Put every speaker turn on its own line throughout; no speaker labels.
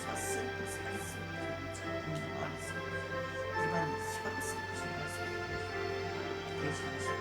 샀을 살았을 작품 알았을 일반 식었을 대신하실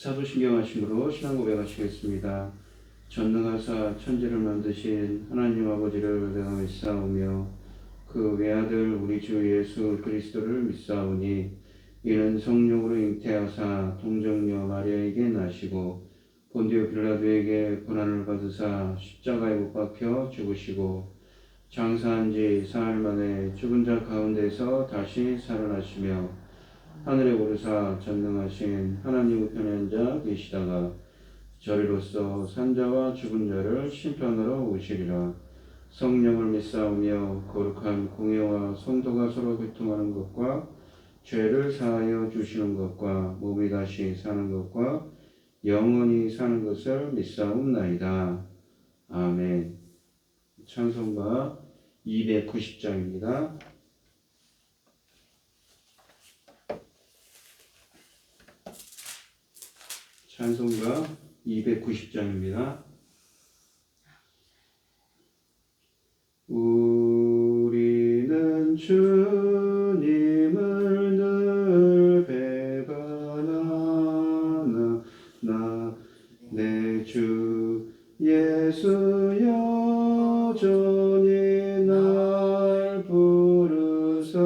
사도신경하심으로 신앙 고백하시겠습니다. 전능하사 천지를 만드신 하나님 아버지를 내가 믿사오며 그 외아들 우리 주 예수 그리스도를 믿사오니 이는 성령으로 잉태하사 동정녀 마리아에게 나시고 본디오 빌라도에게 고난을 받으사 십자가에 못 박혀 죽으시고 장사한 지 사흘 만에 죽은 자 가운데서 다시 살아나시며 하늘에 오르사 전능하신 하나님 우편에 앉아 계시다가 저리로서 산자와 죽은 자를 심판하러 오시리라. 성령을 믿사오며 거룩한 공예와 성도가 서로 교통하는 것과 죄를 사하여 주시는 것과 몸이 다시 사는 것과 영원히 사는 것을 믿사옵나이다. 아멘. 찬송가 290장입니다. 찬송가 290장입니다. 우리는 주님을 늘 배반하나 내 주 예수 여전히 날 부르사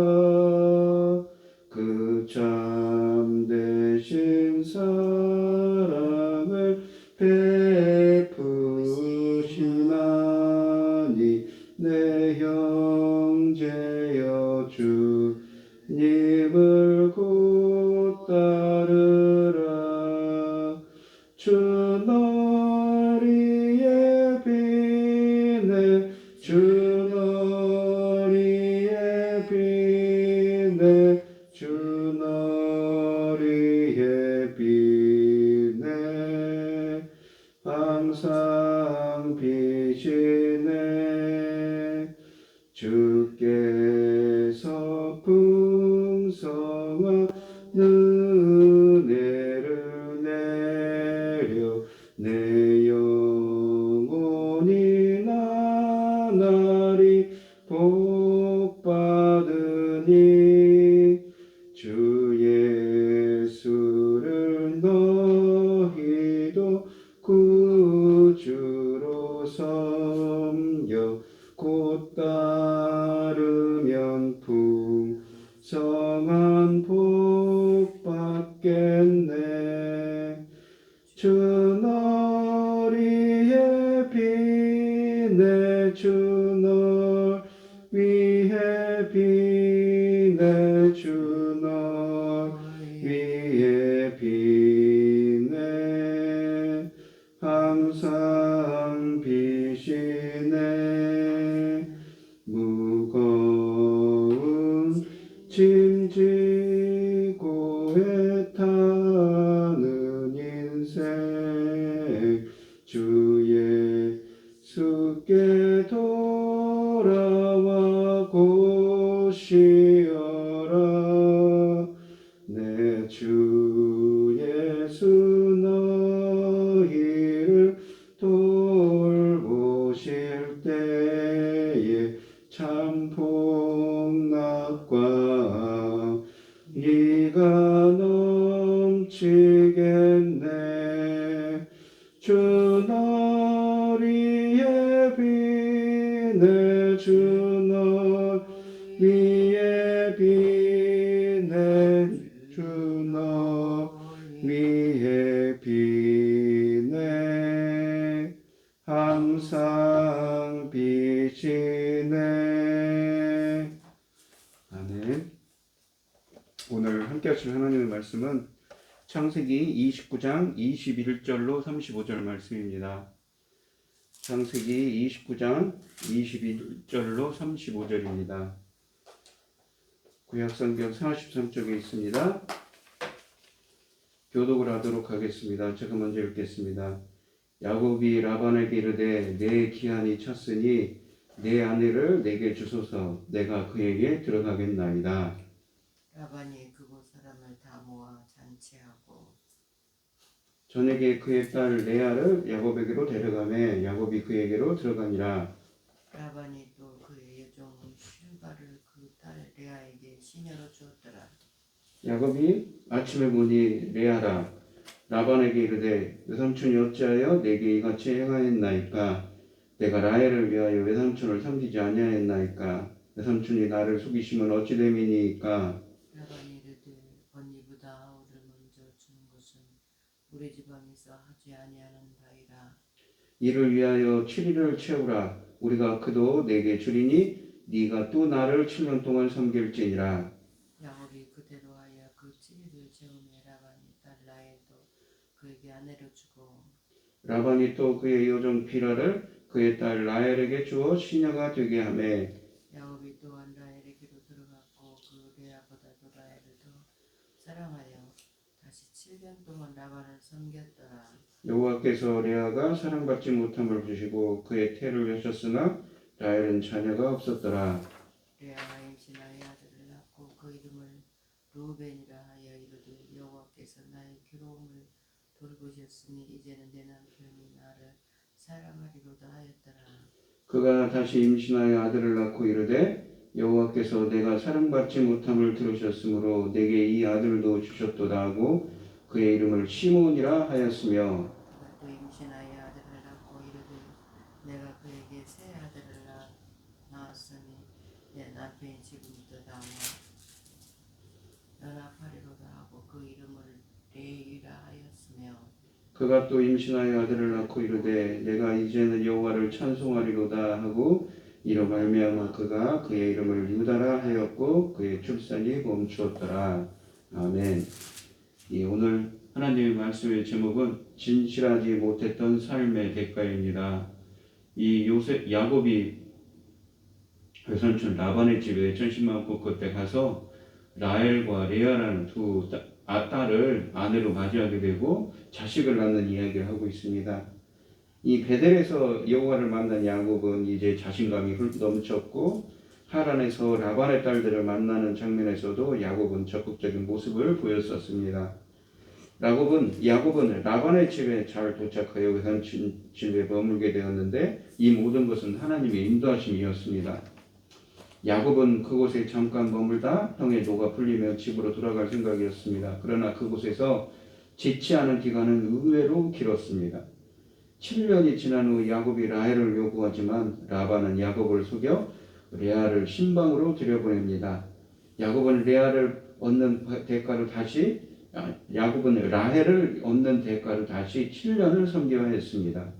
그 참되신 사랑을 베푸시나니 내 형제여 주님을 곧 따르라. 주 너리에 비네 주 너리에 비네 주 너리에 비네 항상 비시네 주께서 풍성한 은혜를 내려 내 영혼이 나날이 복받으니 주 예수를 너희도 구주로 섬겨 곧 따르면 풍성한 복 받겠네. 주 너리에 비네 주 너리에 비네 주 너리에 비네 항상 비시네 무거운 짐 지고 애타는 인생 주 예수께 돌아와 고시어라. 내 주 예수 너희를 돌보실 때에 참 복락과 이가 넘치겠네. 주 너리에 비네 주 너리에 비네 주 너리에 비네 항상 비시네. 아멘. 오늘 함께 하실 하나님의 말씀은 창세기 29장 21절로 35절 말씀입니다. 창세기 29장 21절로 35절입니다. 구약성경 43쪽에 있습니다. 교독을 하도록 하겠습니다. 제가 먼저 읽겠습니다. 야곱이 라반에게 이르되 내 기한이 찼으니 내 아내를 내게 주소서. 내가 그에게 들어가겠나이다.
라반이 그곳 사람을 다 모아 잔치하고
저녁에 그의 딸 레아를 야곱에게로 데려가매 야곱이 그에게로 들어가니라.
라반이 또 그의 여종 실바를 그 딸 레아에게 시녀로 주었더라.
야곱이 아침에 보니 레아라. 라반에게 이르되 외삼촌이 어찌하여 내게 이같이 행하였나이까? 내가 라헬을 위하여 외삼촌을 섬기지 아니하였나이까? 외삼촌이 나를 속이시면 어찌 됨이니까?
라반이 이르되 언니보다 우를 먼저 주는 것은 우리 지방에서 하지 아니하는 바이라.
이를 위하여 7일을 채우라. 우리가 그도 내게 주리니 네가 또 나를 7년 동안 섬길지니라.
야곱이 그대로 하여 그 7일을 채우매 라반이 딸 라헬도 그에게 아내로 주고
라반이 또 그의 여종 비라를 그의 딸 라헬에게 주어 시녀가 되게 하매
야곱이 또한 라헬에게로 들어갔고 그 레아보다도 라헬을 더 사랑하여 다시 7년 동안 라반을 섬겼더라.
여호와께서 레아가 사랑받지 못함을 보시고 그의 태를 여셨으나 라헬은 자녀가 없었더라.
레아가 임신하여 아들을 낳고 그 이름을 루벤이라 하여 이르되 여호와께서 나의 괴로움을 돌보셨으니 이제는 내 남편이 나를 사랑하리로다 하였더라.
그가 다시 임신하여 아들을 낳고 이르되 여호와께서 내가 사랑받지 못함을 들으셨으므로 내게 이 아들도 주셨도다 하고 그의 이름을 시몬이라 하였으며
그가 또 임신하여 아들을 낳고 이르되 내가 그에게 새 아들을 낳았으니 내 남편이 지금부터 나와 연합하리로다 하고 그 이름을 레이라 하였으며
그가 또 임신하여 아들을 낳고 이르되 내가 이제는 여호와를 찬송하리로다 하고 이로 말미암아 그가 그의 이름을 유다라 하였고 그의 출산이 멈추었더라. 아멘. 오늘 하나님의 말씀의 제목은 진실하지 못했던 삶의 대가입니다. 이 야곱이 외삼촌 라반의 집에 전심만 뽑고 때 가서 라헬과 레아라는 두 딸을 아내로 맞이하게 되고 자식을 낳는 이야기를 하고 있습니다. 이 베델에서 여호와를 만난 야곱은 이제 자신감이 넘쳤고 하란에서 라반의 딸들을 만나는 장면에서도 야곱은 적극적인 모습을 보였었습니다. 야곱은 라반의 집에 잘 도착하여 외삼촌 집에 머물게 되었는데 이 모든 것은 하나님의 인도하심이었습니다. 야곱은 그곳에 잠깐 머물다 형의 노가 풀리며 집으로 돌아갈 생각이었습니다. 그러나 그곳에서 지치 않은 기간은 의외로 길었습니다. 7년이 지난 후 야곱이 라헬을 요구하지만 라반은 야곱을 속여 레아를 신방으로 들여보냅니다. 야곱은 라헬을 얻는 대가로 다시 7년을 섬겨야 했습니다.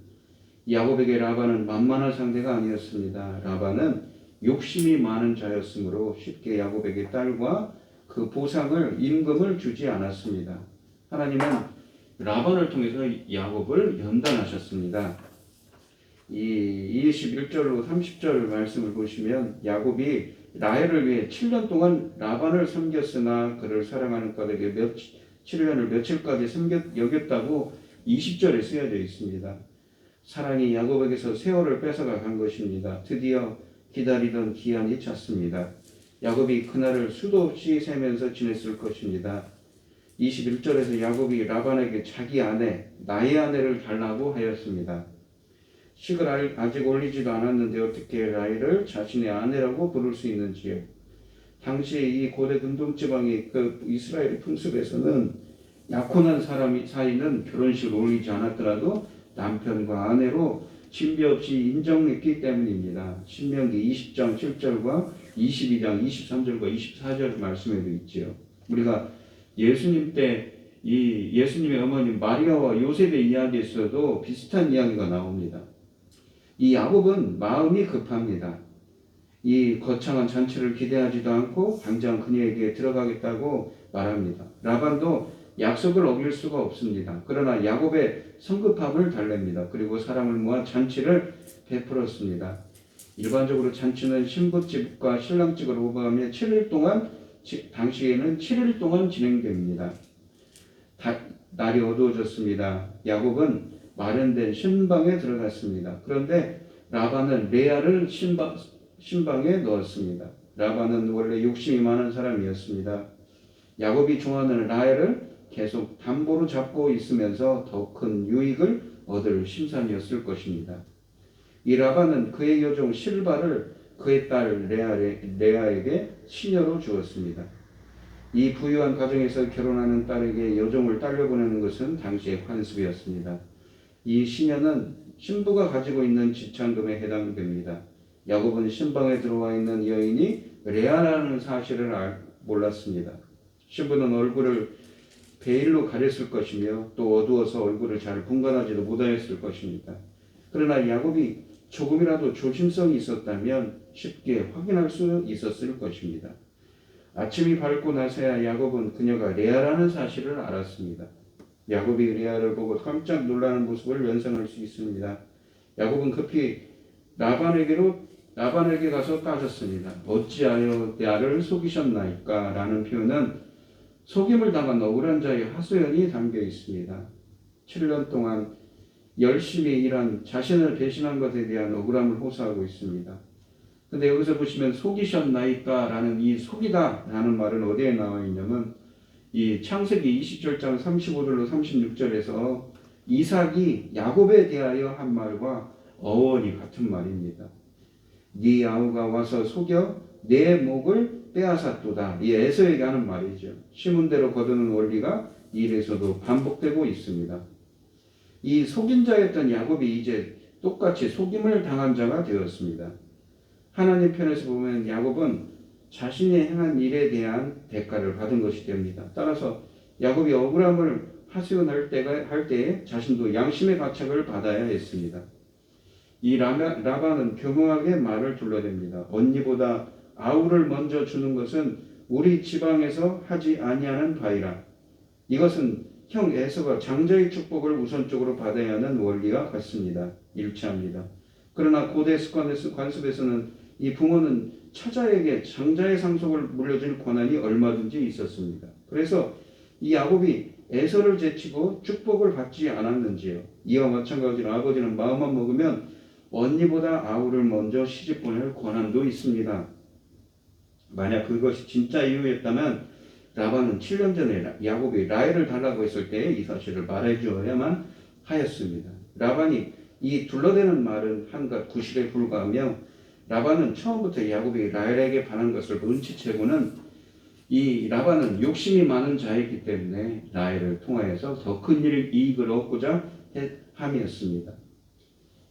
야곱에게 라반은 만만한 상대가 아니었습니다. 라반은 욕심이 많은 자였으므로 쉽게 야곱에게 딸과 그 보상을 임금을 주지 않았습니다. 하나님은 라반을 통해서 야곱을 연단하셨습니다. 이 21절로 30절 말씀을 보시면 야곱이 라헬을 위해 7년 동안 라반을 섬겼으나 그를 사랑하는 까닭에 7년을 며칠까지 여겼다고 20절에 쓰여져 있습니다. 사랑이 야곱에게서 세월을 뺏어가 간 것입니다. 드디어 기다리던 기한이 찼습니다. 야곱이 그날을 수도 없이 세면서 지냈을 것입니다. 21절에서 야곱이 라반에게 자기 아내, 나의 아내를 달라고 하였습니다. 식을 아직 올리지도 않았는데 어떻게 라헬을 자신의 아내라고 부를 수 있는지요? 당시 이 고대 근동지방의 그 이스라엘 풍습에서는 약혼한 사이는 결혼식을 올리지 않았더라도 남편과 아내로 신비 없이 인정했기 때문입니다. 신명기 20장 7절과 22장 23절과 24절 말씀에도 있지요. 우리가 예수님 때 이 예수님의 어머니 마리아와 요셉의 이야기에서도 비슷한 이야기가 나옵니다. 이 야곱은 마음이 급합니다. 이 거창한 잔치를 기대하지도 않고 당장 그녀에게 들어가겠다고 말합니다. 라반도 약속을 어길 수가 없습니다. 그러나 야곱의 성급함을 달랩니다. 그리고 사람을 모아 잔치를 베풀었습니다. 일반적으로 잔치는 신부집과 신랑집을 오가며 7일 동안 당시에는 7일 동안 진행됩니다. 날이 어두워졌습니다. 야곱은 마련된 신방에 들어갔습니다. 그런데 라반은 레아를 신방에 넣었습니다. 라반은 원래 욕심이 많은 사람이었습니다. 야곱이 좋아하는 라헬을 계속 담보로 잡고 있으면서 더 큰 유익을 얻을 심산이었을 것입니다. 이 라반은 그의 여종 실바를 그의 딸 레아에게 시녀로 주었습니다. 이 부유한 가정에서 결혼하는 딸에게 여종을 딸려보내는 것은 당시의 관습이었습니다. 이 시녀는 신부가 가지고 있는 지참금에 해당됩니다. 야곱은 신방에 들어와 있는 여인이 레아라는 사실을 몰랐습니다. 신부는 얼굴을 베일로 가렸을 것이며 또 어두워서 얼굴을 잘 분간하지도 못하였을 것입니다. 그러나 야곱이 조금이라도 조심성이 있었다면 쉽게 확인할 수 있었을 것입니다. 아침이 밝고 나서야 야곱은 그녀가 레아라는 사실을 알았습니다. 야곱이 레아를 보고 깜짝 놀라는 모습을 연상할 수 있습니다. 야곱은 급히 라반에게 가서 따졌습니다. 어찌하여 나를 속이셨나이까? 라는 표현은 속임을 당한 억울한 자의 하소연이 담겨 있습니다. 7년 동안 열심히 일한 자신을 배신한 것에 대한 억울함을 호소하고 있습니다. 근데 여기서 보시면 속이셨나이까? 라는 이 속이다 라는 말은 어디에 나와 있냐면 이 창세기 20절장 35절로 36절에서 이삭이 야곱에 대하여 한 말과 어원이 같은 말입니다. 네 아우가 와서 속여 내 목을 빼앗았도다. 이 에서에게 하는 말이죠. 심은 대로 거두는 원리가 이 일에서도 반복되고 있습니다. 이 속인 자였던 야곱이 이제 똑같이 속임을 당한 자가 되었습니다. 하나님 편에서 보면 야곱은 자신이 행한 일에 대한 대가를 받은 것이 됩니다. 따라서 야곱이 억울함을 하소연할 때에 자신도 양심의 가책을 받아야 했습니다. 이 라반은 교묘하게 말을 둘러댑니다. 언니보다 아우를 먼저 주는 것은 우리 지방에서 하지 아니하는 바이라. 이것은 형 에서가 장자의 축복을 우선적으로 받아야 하는 원리와 같습니다. 일치합니다. 그러나 고대 관습에서는 이 부모는 처자에게 장자의 상속을 물려줄 권한이 얼마든지 있었습니다. 그래서 이 야곱이 에서를 제치고 축복을 받지 않았는지요. 이와 마찬가지로 아버지는 마음만 먹으면 언니보다 아우를 먼저 시집 보낼 권한도 있습니다. 만약 그것이 진짜 이유였다면 라반은 7년 전에 야곱이 라헬을 달라고 했을 때 이 사실을 말해주어야만 하였습니다. 라반이 이 둘러대는 말은 한갓 구실에 불과하며 라반은 처음부터 야곱이 라헬에게 반한 것을 눈치채고는 이 라반은 욕심이 많은 자이기 때문에 라헬을 통하여서 더 큰 이익을 얻고자 함이었습니다.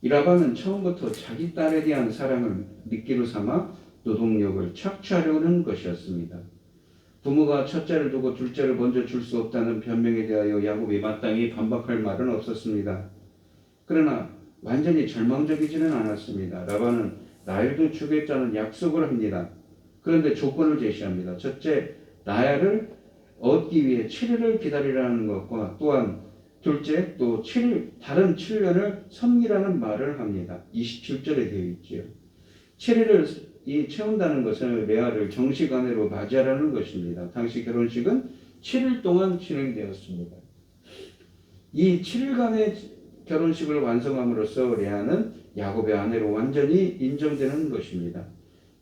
이 라반은 처음부터 자기 딸에 대한 사랑을 미끼로 삼아 노동력을 착취하려는 것이었습니다. 부모가 첫째를 두고 둘째를 먼저 줄 수 없다는 변명에 대하여 야곱이 마땅히 반박할 말은 없었습니다. 그러나 완전히 절망적이지는 않았습니다. 라반은 라헬도 주겠다는 약속을 합니다. 그런데 조건을 제시합니다. 첫째, 라헬을 얻기 위해 7일을 기다리라는 것과 또한 둘째, 또 다른 7년을 섬기라는 말을 합니다. 27절에 되어 있지요. 7일을 채운다는 것은 레아를 정식 아내로 맞이하라는 것입니다. 당시 결혼식은 7일 동안 진행되었습니다. 이 7일간의 결혼식을 완성함으로써 레아는 야곱의 아내로 완전히 인정되는 것입니다.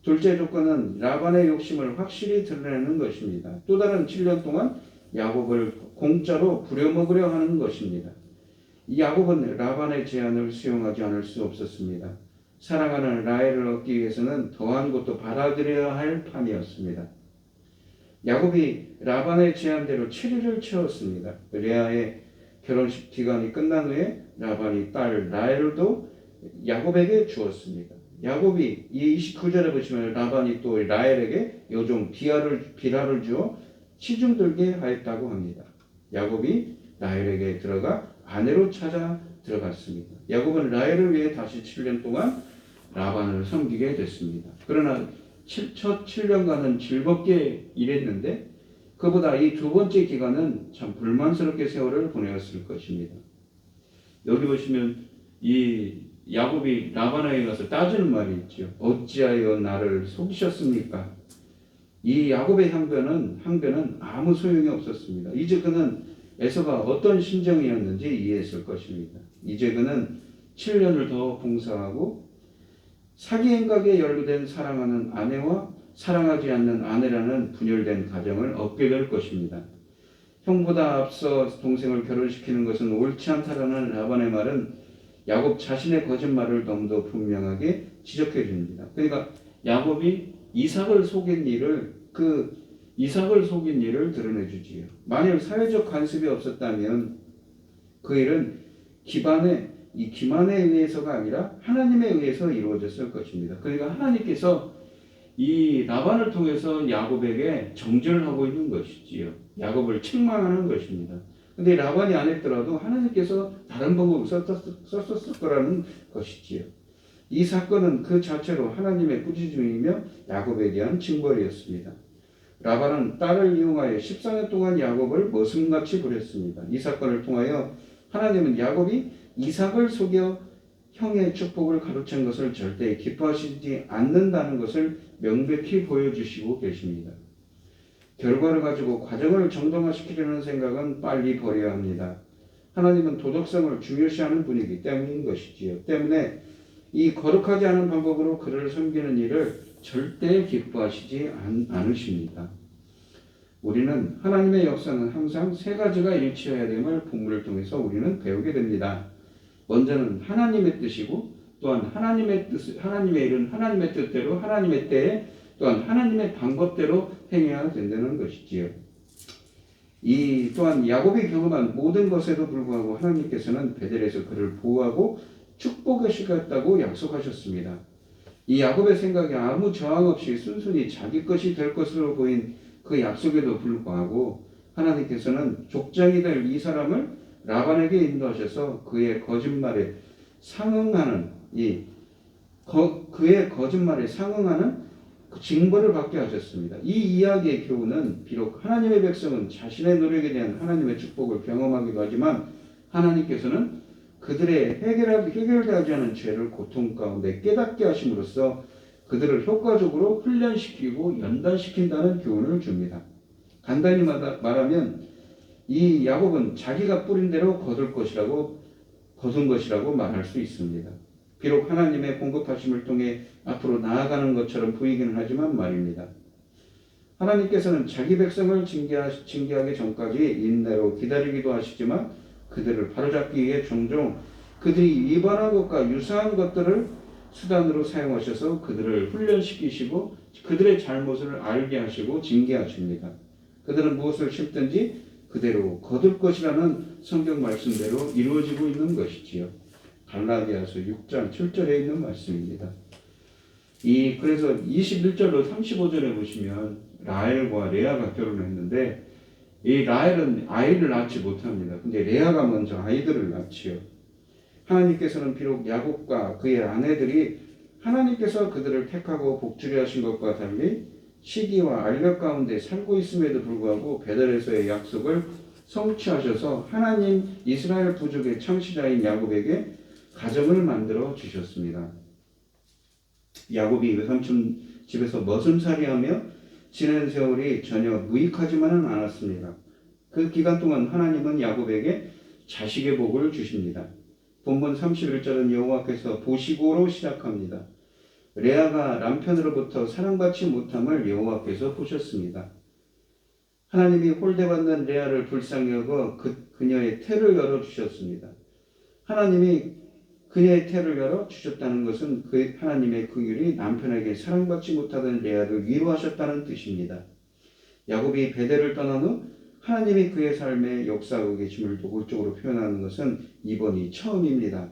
둘째 조건은 라반의 욕심을 확실히 드러내는 것입니다. 또 다른 7년 동안 야곱을 공짜로 부려먹으려 하는 것입니다. 야곱은 라반의 제안을 수용하지 않을 수 없었습니다. 사랑하는 라헬을 얻기 위해서는 더한 것도 받아들여야 할 판이었습니다. 야곱이 라반의 제안대로 7일을 채웠습니다. 레아의 결혼식 기간이 끝난 후에 라반이 딸 라헬도 야곱에게 주었습니다. 야곱이 이 29절에 보시면 라반이 또 라헬에게 여종 비라를 주어 치중들게 하였다고 합니다. 야곱이 라헬에게 들어가 아내로 찾아 들어갔습니다. 야곱은 라헬을 위해 다시 7년 동안 라반을 섬기게 됐습니다. 그러나 첫 7년간은 즐겁게 일했는데 그보다 이 두 번째 기간은 참 불만스럽게 세월을 보내었을 것입니다. 여기 보시면 이 야곱이 라반에게 가서 따지는 말이 있죠. 어찌하여 나를 속이셨습니까? 이 야곱의 항변은 아무 소용이 없었습니다. 이제 그는 에서가 어떤 심정이었는지 이해했을 것입니다. 이제 그는 7년을 더 봉사하고 사기 행각에 연루된 사랑하는 아내와 사랑하지 않는 아내라는 분열된 가정을 얻게 될 것입니다. 형보다 앞서 동생을 결혼시키는 것은 옳지 않다라는 라반의 말은 야곱 자신의 거짓말을 너무도 분명하게 지적해 줍니다. 그러니까 야곱이 이삭을 속인 일을 그 이삭을 속인 일을 드러내주지요. 만일 사회적 간섭이 없었다면 그 일은 기만에 의해서가 아니라 하나님에 의해서 이루어졌을 것입니다. 그러니까 하나님께서 이 라반을 통해서 야곱에게 정죄를 하고 있는 것이지요. 야곱을 책망하는 것입니다. 근데 라반이 안 했더라도 하나님께서 다른 방법을 썼을 거라는 것이지요. 이 사건은 그 자체로 하나님의 꾸짖음이며 야곱에 대한 징벌이었습니다. 라반은 딸을 이용하여 14년 동안 야곱을 머슴같이 부렸습니다. 이 사건을 통하여 하나님은 야곱이 이삭을 속여 형의 축복을 가로챈 것을 절대 기뻐하시지 않는다는 것을 명백히 보여주시고 계십니다. 결과를 가지고 과정을 정당화시키려는 생각은 빨리 버려야 합니다. 하나님은 도덕성을 중요시하는 분이기 때문인 것이지요. 때문에 이 거룩하지 않은 방법으로 그를 섬기는 일을 절대 기뻐하시지 않으십니다. 우리는 하나님의 역사는 항상 세 가지가 일치해야 됨을 본문을 통해서 우리는 배우게 됩니다. 먼저는 하나님의 뜻이고 또한 하나님의 일은 하나님의 뜻대로 하나님의 때에 또한 하나님의 방법대로 행해야 된다는 것이지요. 또한 야곱이 경험한 모든 것에도 불구하고 하나님께서는 베델에서 그를 보호하고 축복하시겠다고 약속하셨습니다. 이 야곱의 생각에 아무 저항 없이 순순히 자기 것이 될 것으로 보인 그 약속에도 불구하고 하나님께서는 족장이 될 이 사람을 라반에게 인도하셔서 그의 거짓말에 상응하는 그 징벌을 받게 하셨습니다. 이 이야기의 교훈은 비록 하나님의 백성은 자신의 노력에 대한 하나님의 축복을 경험하기도 하지만 하나님께서는 그들의 해결되지 않은 죄를 고통 가운데 깨닫게 하심으로써 그들을 효과적으로 훈련시키고 연단시킨다는 교훈을 줍니다. 간단히 말하면 이 야곱은 자기가 뿌린 대로 거둔 것이라고 말할 수 있습니다. 비록 하나님의 공급하심을 통해 앞으로 나아가는 것처럼 보이기는 하지만 말입니다. 하나님께서는 자기 백성을 징계하기 전까지 인내로 기다리기도 하시지만 그들을 바로잡기 위해 종종 그들이 위반한 것과 유사한 것들을 수단으로 사용하셔서 그들을 훈련시키시고 그들의 잘못을 알게 하시고 징계하십니다. 그들은 무엇을 심든지 그대로 거둘 것이라는 성경 말씀대로 이루어지고 있는 것이지요. 갈라디아서 6장 7절에 있는 말씀입니다. 그래서 21절로 35절에 보시면 라헬과 레아가 결혼했는데 이 라헬은 아이를 낳지 못합니다. 근데 레아가 먼저 아이들을 낳지요. 하나님께서는 비록 야곱과 그의 아내들이 하나님께서 그들을 택하고 복주려 하신 것과 달리 시기와 알력 가운데 살고 있음에도 불구하고 베델에서의 약속을 성취하셔서 하나님 이스라엘 부족의 창시자인 야곱에게 가정을 만들어 주셨습니다. 야곱이 외삼촌 집에서 머슴살이하며 지낸 세월이 전혀 무익하지만은 않았습니다. 그 기간 동안 하나님은 야곱에게 자식의 복을 주십니다. 본문 31절은 여호와께서 보시고로 시작합니다. 레아가 남편으로부터 사랑받지 못함을 여호와께서 보셨습니다. 하나님이 홀대받는 레아를 불쌍히 여겨 그녀의 태를 열어주셨습니다. 하나님이 그녀의 태를 열어주셨다는 것은 하나님의 긍휼이 남편에게 사랑받지 못하던 레아를 위로하셨다는 뜻입니다. 야곱이 베델을 떠난 후 하나님이 그의 삶에 역사하고 계심을 노골적으로 표현하는 것은 이번이 처음입니다.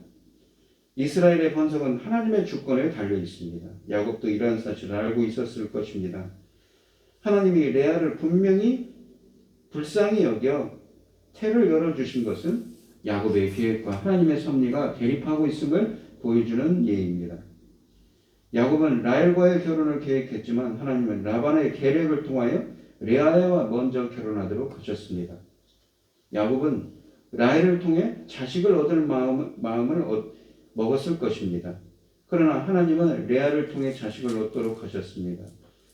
이스라엘의 번성은 하나님의 주권에 달려 있습니다. 야곱도 이러한 사실을 알고 있었을 것입니다. 하나님이 레아를 분명히 불쌍히 여겨 태를 열어주신 것은 야곱의 계획과 하나님의 섭리가 대립하고 있음을 보여주는 예입니다. 야곱은 라헬과의 결혼을 계획했지만 하나님은 라반의 계략을 통하여 레아와 먼저 결혼하도록 하셨습니다. 야곱은 라헬을 통해 자식을 얻을 마음을 먹었을 것입니다. 그러나 하나님은 레아를 통해 자식을 얻도록 하셨습니다.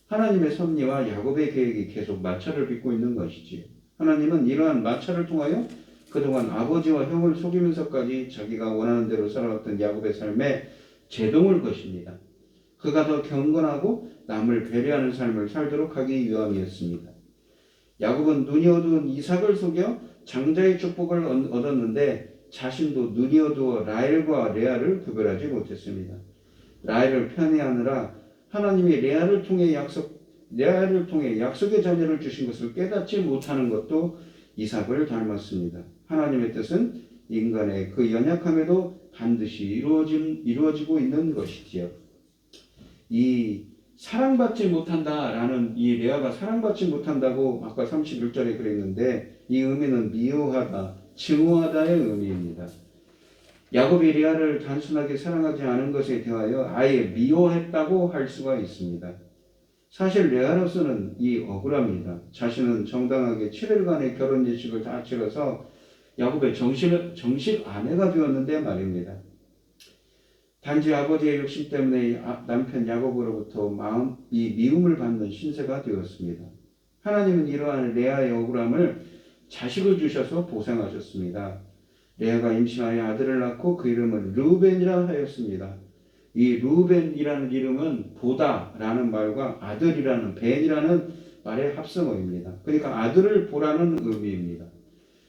하나님의 섭리와 야곱의 계획이 계속 마찰을 빚고 있는 것이지요. 하나님은 이러한 마찰을 통하여 그동안 아버지와 형을 속이면서까지 자기가 원하는 대로 살아왔던 야곱의 삶에 제동을 것입니다. 그가 더 경건하고 남을 배려하는 삶을 살도록 하기 위함이었습니다. 야곱은 눈이 어두운 이삭을 속여 장자의 축복을 얻었는데 자신도 눈이 어두워 라헬과 레아를 구별하지 못했습니다. 라헬을 편애하느라 하나님이 레아를 통해 레아를 통해 약속의 자녀를 주신 것을 깨닫지 못하는 것도 이삭을 닮았습니다. 하나님의 뜻은 인간의 그 연약함에도 반드시 이루어지고 있는 것이지요. 이 사랑받지 못한다라는 이 레아가 사랑받지 못한다고 아까 31절에 그랬는데 이 의미는 미워하다, 증오하다의 의미입니다. 야곱이 레아를 단순하게 사랑하지 않은 것에 대하여 아예 미워했다고 할 수가 있습니다. 사실 레아로서는 이 억울합니다. 자신은 정당하게 7일간의 결혼 예식을 다 치러서 야곱의 정식 아내가 되었는데 말입니다. 단지 아버지의 욕심 때문에 남편 야곱으로부터 이 미움을 받는 신세가 되었습니다. 하나님은 이러한 레아의 억울함을 자식을 주셔서 보상하셨습니다. 레아가 임신하여 아들을 낳고 그 이름을 르우벤이라 하였습니다. 이 르우벤이라는 이름은 보다라는 말과 아들이라는 벤이라는 말의 합성어입니다. 그러니까 아들을 보라는 의미입니다.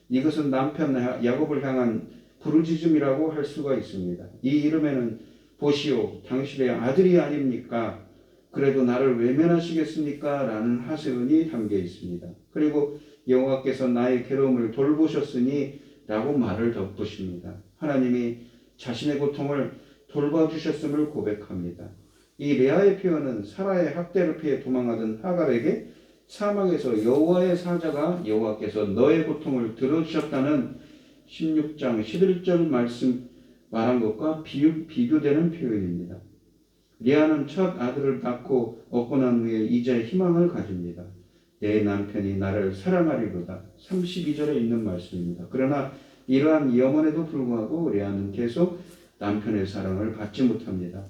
이것은 남편 야곱을 향한 부르짖음이라고 할 수가 있습니다. 이 이름에는 보시오, 당신의 아들이 아닙니까? 그래도 나를 외면하시겠습니까? 라는 하소연이 담겨 있습니다. 그리고 여호와께서 나의 괴로움을 돌보셨으니 라고 말을 덧붙입니다. 하나님이 자신의 고통을 돌봐주셨음을 고백합니다. 이 레아의 표현은 사라의 학대를 피해 도망하던 하갈에게 사막에서 여호와의 사자가 여호와께서 너의 고통을 들어주셨다는 16장 11절 말씀 말한 것과 비교되는 표현입니다. 레아는 첫 아들을 낳고 얻고 난 후에 이제 희망을 가집니다. 내 남편이 나를 사랑하리로다. 32절에 있는 말씀입니다. 그러나 이러한 염원에도 불구하고 레아는 계속 남편의 사랑을 받지 못합니다.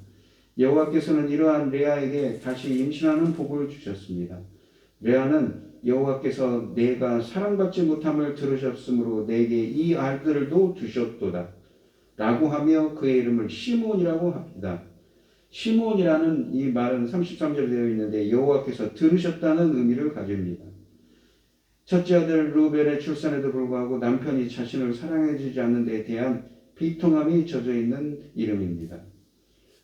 여호와께서는 이러한 레아에게 다시 임신하는 복을 주셨습니다. 레아는 여호와께서 내가 사랑받지 못함을 들으셨으므로 내게 이 아들도 주셨도다 라고 하며 그의 이름을 시몬이라고 합니다. 시몬이라는 이 말은 33절에 되어 있는데 여호와께서 들으셨다는 의미를 가집니다. 첫째 아들 르우벤의 출산에도 불구하고 남편이 자신을 사랑해주지 않는 데에 대한 비통함이 젖어 있는 이름입니다.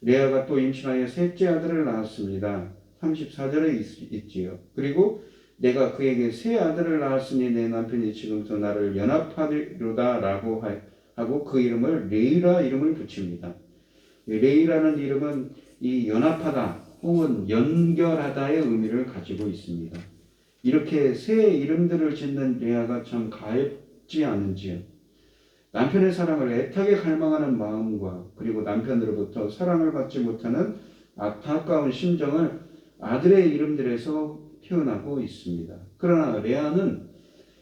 레아가 또 임신하여 셋째 아들을 낳았습니다. 34절에 있지요. 그리고 내가 그에게 새 아들을 낳았으니 내 남편이 지금부터 나를 연합하리로다 라고 하고 그 이름을 레이라 이름을 붙입니다. 레이라는 이름은 이 연합하다 혹은 연결하다의 의미를 가지고 있습니다. 이렇게 새 이름들을 짓는 레아가 참 가엾지 않은지요. 남편의 사랑을 애타게 갈망하는 마음과 그리고 남편으로부터 사랑을 받지 못하는 안타까운 심정을 아들의 이름들에서 표현하고 있습니다. 그러나 레아는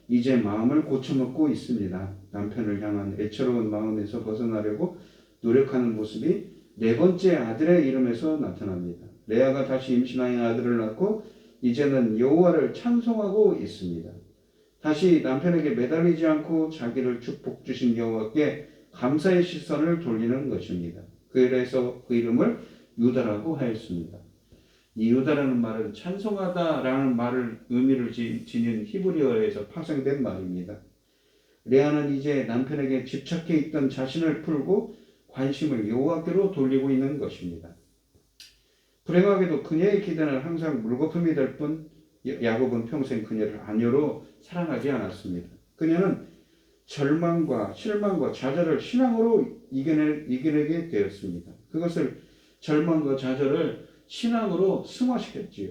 이제 마음을 고쳐먹고 있습니다. 남편을 향한 애처로운 마음에서 벗어나려고 노력하는 모습이 네 번째 아들의 이름에서 나타납니다. 레아가 다시 임신하여 아들을 낳고 이제는 여호와를 찬송하고 있습니다. 다시 남편에게 매달리지 않고 자기를 축복 주신 여호와께 감사의 시선을 돌리는 것입니다. 그래서 그 이름을 유다라고 하였습니다. 이 유다라는 말은 찬송하다라는 말을 의미를 지닌 히브리어에서 파생된 말입니다. 레아는 이제 남편에게 집착해 있던 자신을 풀고 관심을 여호와께로 돌리고 있는 것입니다. 불행하게도 그녀의 기대는 항상 물거품이 될 뿐 야곱은 평생 그녀를 아내로 사랑하지 않았습니다. 그녀는 절망과 실망과 좌절을 신앙으로 이겨내게 되었습니다. 그것을 절망과 좌절을 신앙으로 승화시켰지요.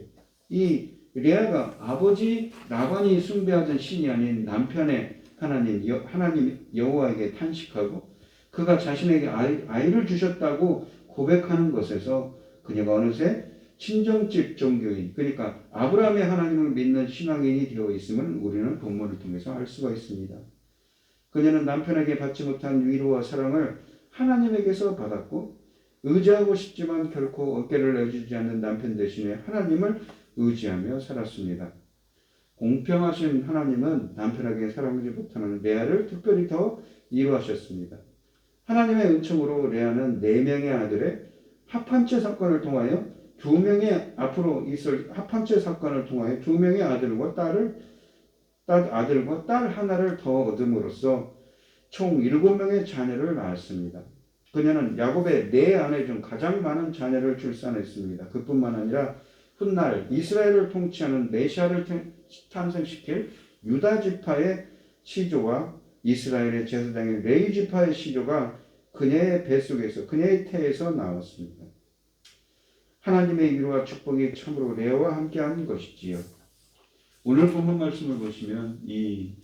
이 레아가 아버지 라반이 숭배하던 신이 아닌 남편의 하나님 여호와에게 탄식하고 그가 자신에게 아이를 주셨다고 고백하는 것에서 그녀가 어느새 친정집 종교인 그러니까 아브라함의 하나님을 믿는 신앙인이 되어 있음을 우리는 본문을 통해서 알 수가 있습니다. 그녀는 남편에게 받지 못한 위로와 사랑을 하나님에게서 받았고 의지하고 싶지만 결코 어깨를 내주지 않는 남편 대신에 하나님을 의지하며 살았습니다. 공평하신 하나님은 남편에게 사랑하지 못하는 레아를 특별히 더 이루하셨습니다. 하나님의 은총으로 레아는 4명의 아들의 합한채 사건을 통하여 2명의 앞으로 있을 합한채 사건을 통하여 2명의 아들과 딸 하나를 더 얻음으로써 총 7명의 자녀를 낳았습니다. 그녀는 야곱의 4아내 중 가장 많은 자녀를 출산했습니다. 그뿐만 아니라 훗날 이스라엘을 통치하는 메시아를 탄생시킬 유다 지파의 시조와 이스라엘의 제사장인 레위 지파의 시조가 그녀의 뱃속에서 그녀의 태에서 나왔습니다. 하나님의 위로와 축복이 참으로 레아와 함께한 것이지요. 오늘 본문 말씀을 보시면 이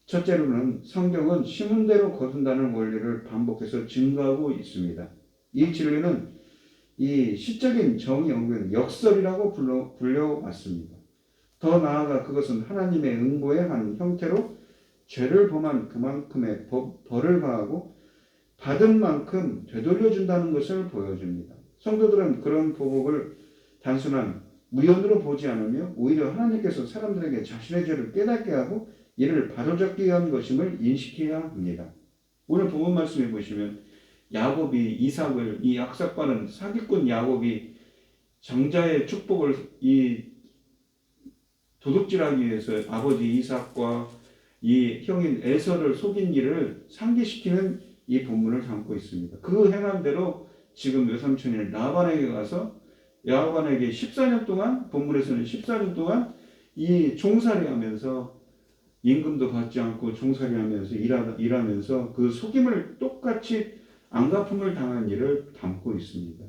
첫째로는 성경은 심은 대로 거둔다는 원리를 반복해서 증거하고 있습니다. 이 진리는 이 시적인 정의 연구는 역설이라고 불려왔습니다. 더 나아가 그것은 하나님의 응보의 한 형태로 죄를 범한 그만큼의 벌을 가하고 받은 만큼 되돌려준다는 것을 보여줍니다. 성도들은 그런 보복을 단순한 우연으로 보지 않으며 오히려 하나님께서 사람들에게 자신의 죄를 깨닫게 하고 이를 바로잡기 위한 것임을 인식해야 합니다. 오늘 본문 말씀에 보시면 야곱이 이삭을 이 약삭받은 사기꾼 야곱이 장자의 축복을 이 도둑질하기 위해서 아버지 이삭과 이 형인 에서를 속인 일을 상기시키는 이 본문을 담고 있습니다. 그 행한 대로 지금 외삼촌인 라반에게 가서 야곱에게 14년 동안 본문에서는 14년 동안 이 종살이하면서 임금도 받지 않고 종살이하면서 일하면서 그 속임을 똑같이 안갚음을 당한 일을 담고 있습니다.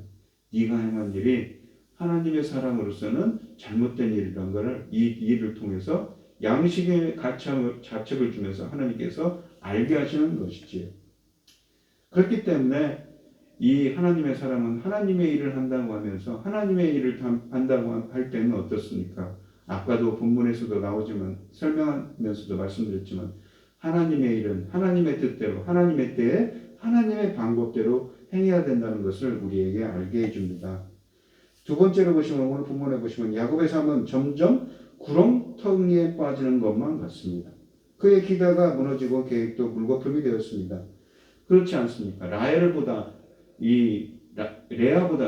네가 행한 일이 하나님의 사람으로서는 잘못된 일이라는 것을 이 일을 통해서 양식의 자책을 주면서 하나님께서 알게 하시는 것이지요. 그렇기 때문에 이 하나님의 사람은 하나님의 일을 한다고 하면서 하나님의 일을 한다고 할 때는 어떻습니까? 아까도 본문에서도 나오지만 설명하면서도 말씀드렸지만 하나님의 일은 하나님의 뜻대로 하나님의 때에 하나님의 방법대로 행해야 된다는 것을 우리에게 알게 해줍니다. 두 번째로 보시면 오늘 본문에 보시면 야곱의 삶은 점점 구렁텅이에 빠지는 것만 같습니다. 그의 기대가 무너지고 계획도 물거품이 되었습니다. 그렇지 않습니까? 레아보다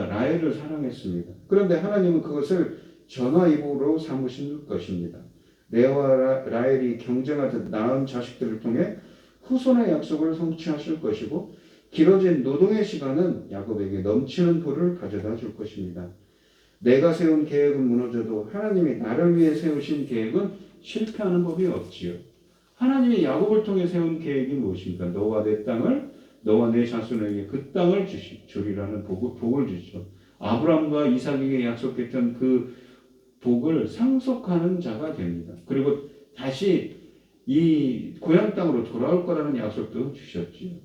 라헬을 사랑했습니다. 그런데 하나님은 그것을 전화위복으로 삼으신 것입니다. 레아와 라헬이 경쟁하듯 낳은 자식들을 통해 후손의 약속을 성취하실 것이고 길어진 노동의 시간은 야곱에게 넘치는 복을 가져다 줄 것입니다. 내가 세운 계획은 무너져도 하나님이 나를 위해 세우신 계획은 실패하는 법이 없지요. 하나님이 야곱을 통해 세운 계획이 무엇입니까? 너와 내 땅을 너와 내 자손에게 그 땅을 주리라는 복을 주시죠. 아브라함과 이삭에게 약속했던 그 복을 상속하는 자가 됩니다. 그리고 다시 이 고향 땅으로 돌아올 거라는 약속도 주셨지요.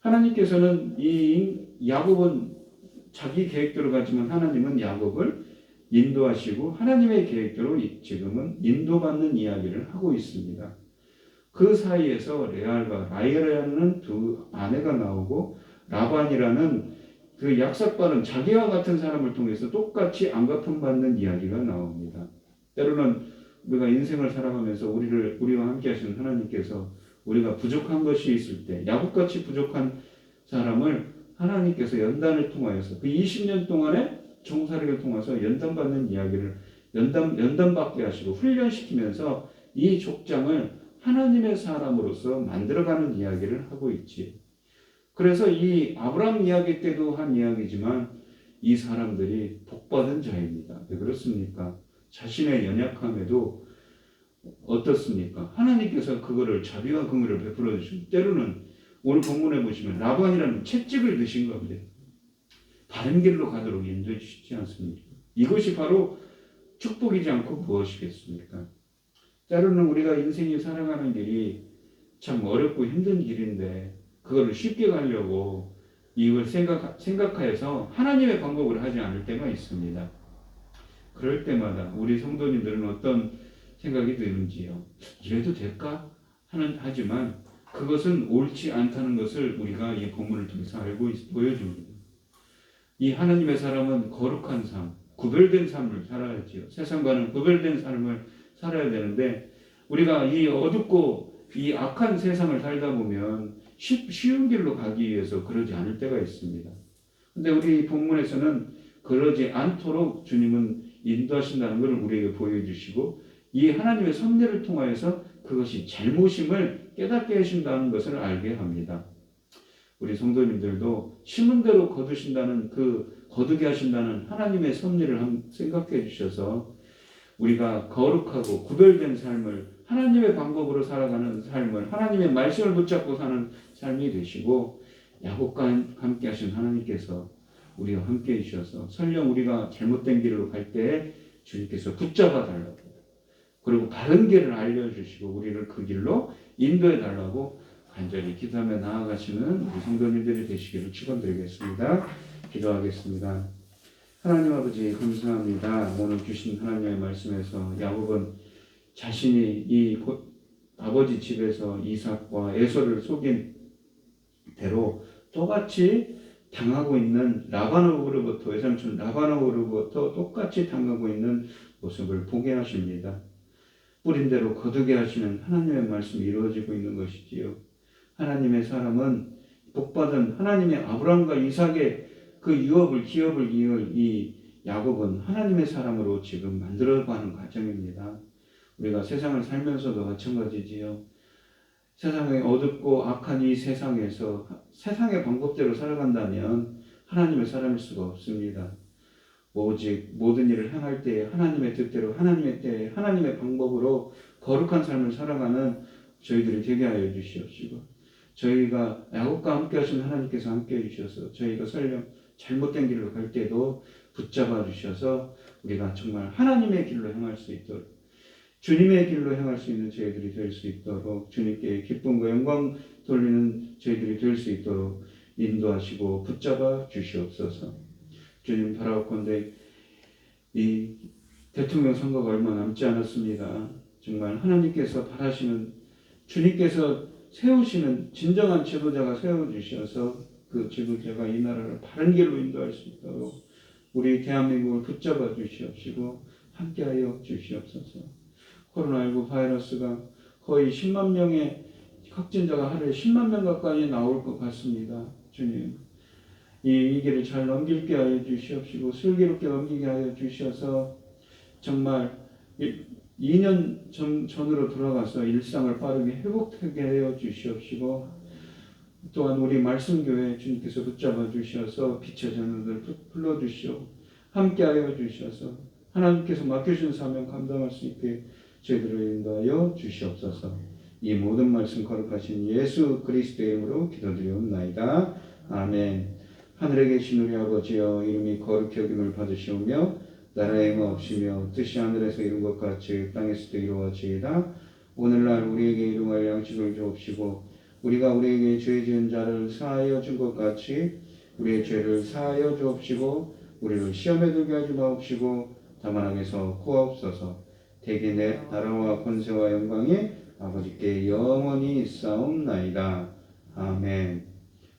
하나님께서는 이 야곱은 자기 계획대로 가지만 하나님은 야곱을 인도하시고 하나님의 계획대로 지금은 인도받는 이야기를 하고 있습니다. 그 사이에서 레알과 라헬이라는 두 아내가 나오고 라반이라는 그 약삭받은 자기와 같은 사람을 통해서 똑같이 안갚음 받는 이야기가 나옵니다. 때로는 우리가 인생을 살아가면서 우리와 함께 하시는 하나님께서 우리가 부족한 것이 있을 때 야곱같이 부족한 사람을 하나님께서 연단을 통하여서 그 20년 동안의 종살이를 통해서 연단받는 이야기를 연단받게 하시고 훈련시키면서 이 족장을 하나님의 사람으로서 만들어가는 이야기를 하고 있지. 그래서 이 아브라함 이야기 때도 한 이야기지만 이 사람들이 복받은 자입니다. 왜 그렇습니까? 자신의 연약함에도 어떻습니까? 하나님께서 그거를 자비와 긍휼을 베풀어 주시고 때로는 오늘 본문에 보시면 라반이라는 채찍을 드신 겁니다. 바른 길로 가도록 인도해 주시지 않습니까? 이것이 바로 축복이지 않고 무엇이겠습니까? 때로는 우리가 인생이 살아가는 길이 참 어렵고 힘든 길인데 그거를 쉽게 가려고 이걸 생각하여서 하나님의 방법을 하지 않을 때가 있습니다. 그럴 때마다 우리 성도님들은 어떤 생각이 드는지요? 이래도 될까? 하지만 그것은 옳지 않다는 것을 우리가 이 본문을 통해서 보여줍니다. 이 하나님의 사람은 거룩한 삶, 구별된 삶을 살아야지요. 세상과는 구별된 삶을 살아야 되는데 우리가 이 어둡고 이 악한 세상을 살다 보면 쉬운 길로 가기 위해서 그러지 않을 때가 있습니다. 근데 우리 본문에서는 그러지 않도록 주님은 인도하신다는 것을 우리에게 보여주시고 이 하나님의 섭리를 통하여서 그것이 잘못임을 깨닫게 하신다는 것을 알게 합니다. 우리 성도님들도 심은 대로 거두신다는 그 거두게 하신다는 하나님의 섭리를 한번 생각해 주셔서 우리가 거룩하고 구별된 삶을 하나님의 방법으로 살아가는 삶을 하나님의 말씀을 붙잡고 사는 삶이 되시고 야곱과 함께 하신 하나님께서 우리와 함께 해주셔서 설령 우리가 잘못된 길로 갈 때 주님께서 붙잡아 달라고 그리고 바른 길을 알려주시고 우리를 그 길로 인도해 달라고 간절히 기도하며 나아가시는 우리 성도님들이 되시기를 축원드리겠습니다. 기도하겠습니다. 하나님 아버지 감사합니다. 오늘 주신 하나님의 말씀에서 야곱은 자신이 이 아버지 집에서 이삭과 에서를 속인 대로 똑같이 당하고 있는 라반으로부터 외삼촌 라반으로부터 똑같이 당하고 있는 모습을 보게 하십니다. 뿌린 대로 거두게 하시는 하나님의 말씀이 이루어지고 있는 것이지요. 하나님의 사람은 복받은 하나님의 아브라함과 이삭의 그 기업을 이을 이 야곱은 하나님의 사람으로 지금 만들어가는 과정입니다. 우리가 세상을 살면서도 마찬가지지요. 세상에 어둡고 악한 이 세상에서 세상의 방법대로 살아간다면 하나님의 사람일 수가 없습니다. 오직 모든 일을 행할 때에 하나님의 뜻대로 하나님의 때에 하나님의 방법으로 거룩한 삶을 살아가는 저희들이 되게 하여 주시옵시고 저희가 야곱과 함께 하신 하나님께서 함께 해주셔서 저희가 설령 잘못된 길로 갈 때도 붙잡아 주셔서 우리가 정말 하나님의 길로 행할 수 있도록 주님의 길로 행할 수 있는 저희들이 될 수 있도록 주님께 기쁨과 영광 돌리는 저희들이 될 수 있도록 인도하시고 붙잡아 주시옵소서. 주님 바라옵건대 이 대통령 선거가 얼마 남지 않았습니다. 정말 하나님께서 바라시는 주님께서 세우시는 진정한 지도자가 세워주셔서 그 지도자가 이 나라를 바른 길로 인도할 수 있도록 우리 대한민국을 붙잡아 주시옵시고 함께하여 주시옵소서. 코로나19 바이러스가 거의 10만 명의 확진자가 하루에 10만 명 가까이 나올 것 같습니다. 주님 이 위기를 잘 넘길게 하여 주시옵시고 슬기롭게 넘기게 하여 주셔서 정말 2년 전으로 돌아가서 일상을 빠르게 회복하게 하여 주시옵시고 또한 우리 말씀교회 주님께서 붙잡아 주셔서 빛의 전우들 불러주시오 함께 하여 주셔서 하나님께서 맡겨주신 사명 감당할 수 있게 저희들을 인도하여 주시옵소서. 이 모든 말씀 거룩하신 예수 그리스도의 이름으로 기도드리옵나이다. 아멘. 하늘에 계신 우리 아버지여 이름이 거룩히 여김을 받으시오며 나라의 뭐 없으며 뜻이 하늘에서 이룬 것 같이 땅에서도 이루어지이다. 오늘날 우리에게 일용할 양식을 주옵시고 우리가 우리에게 죄 지은 자를 사하여 준 것 같이 우리의 죄를 사하여 주옵시고 우리를 시험에 들게 하지 마옵시고 다만 악에서 구하옵소서. 대개 내 나라와 권세와 영광이 아버지께 영원히 있사옵나이다. 아멘.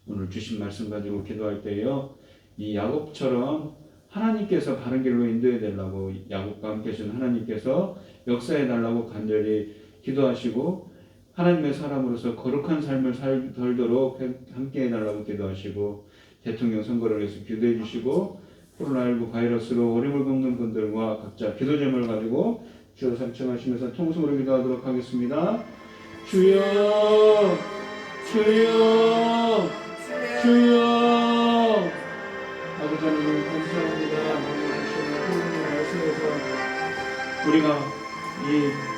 오늘 주신 말씀 가지고 기도할 때요. 이 야곱처럼 하나님께서 바른 길로 인도해 달라고 야곱과 함께 하신 하나님께서 역사해 달라고 간절히 기도하시고 하나님의 사람으로서 거룩한 삶을 살도록 함께 해달라고 기도하시고 대통령 선거를 위해서 기도해 주시고 코로나19 바이러스로 어려움을 겪는 분들과 각자 기도 제목을 가지고 주여 삼청하시면서 통성으로 기도하도록 하겠습니다. 주여 주여 주여 아버지 하나님 감사합니다. 오늘 주시는 하나님의 말씀에서 우리가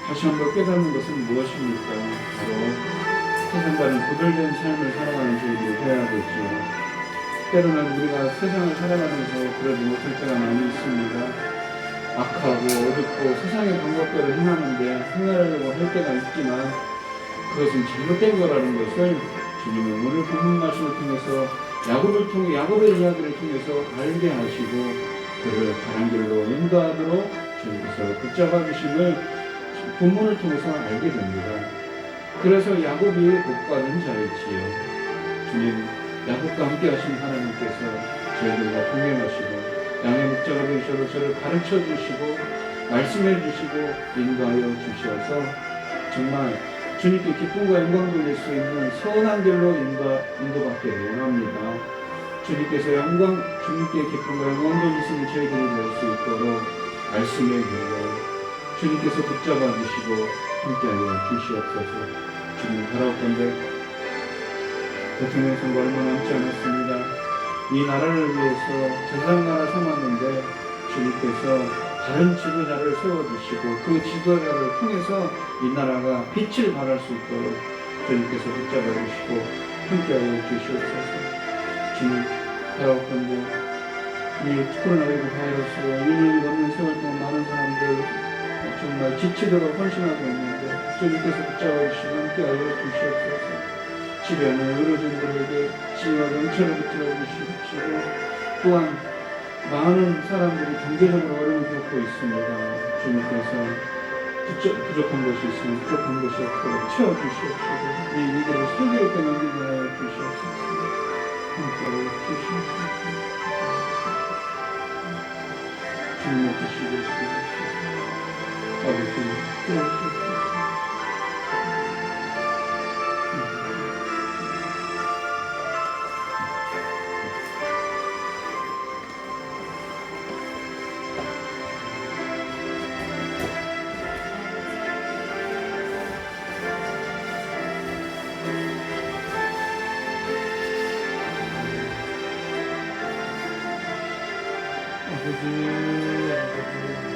다시 한번 깨닫는 것은 무엇입니까? 바로 세상과는 구별된 삶을 살아가는 저희들이 되어야 되지요. 때로는 우리가 세상을 살아가면서 그러지 못할 때가 많이 있습니다. 악하고 어둡고 세상의 방법대로 행하려고 할 때가 있지만 그것은 잘못된 거라는 것을 주님은 오늘 본문 말씀을 통해서 야곱의 이야기를 통해서 알게 하시고 그를 바른 길로 인도하도록 주님께서 붙잡아 주심을 본문을 통해서 알게 됩니다. 그래서 야곱이 복받은 자였지요. 주님 야곱과 함께 하신 하나님께서 저희들과 동행하시고 양의 목자가 되셔서 저를 가르쳐 주시고 말씀해 주시고 인도하여 주셔서 정말 주님께 기쁨과 영광 돌릴 수 있는 선한 길로 인도받기를 원합니다. 주님께 기쁨과 영광 돌릴 수 있는 저희들이 될 수 있도록 말씀의 길로 주님께서 붙잡아 주시고 함께하여 주시옵소서. 주님 바라옵건대 대통령 선거 얼마 남지 않았습니다. 이 나라를 위해서 세상 나라 삼았는데 주님께서 다른 지도자를 세워주시고 그 지도자를 통해서 이 나라가 빛을 발할 수 있도록 주님께서 붙잡아 주시고 함께하여 주시옵소서. 주님, 가라오건대 이 코로나19 바이러스로 2년 넘는 세월 동안 많은 사람들 정말 지치도록 헌신하고 있는데 주님께서 붙잡아 주시고 함께하여 주시옵소서. 주변의 의료진들에게 치유와 명철을 붙들어 주시고 또한 많은 사람들이 경제적으로 어려움을 겪고 있습니다. 주님께서 부족한 것이 있으면 부족한 것이 없도록 채워주시옵시고 이 위기를 슬기롭게 넘기게 하여 주시옵소서. 함께하여 주시옵소서. 주님의 뜻이 되시옵소서. 아버지 도와주시옵소서. 아버지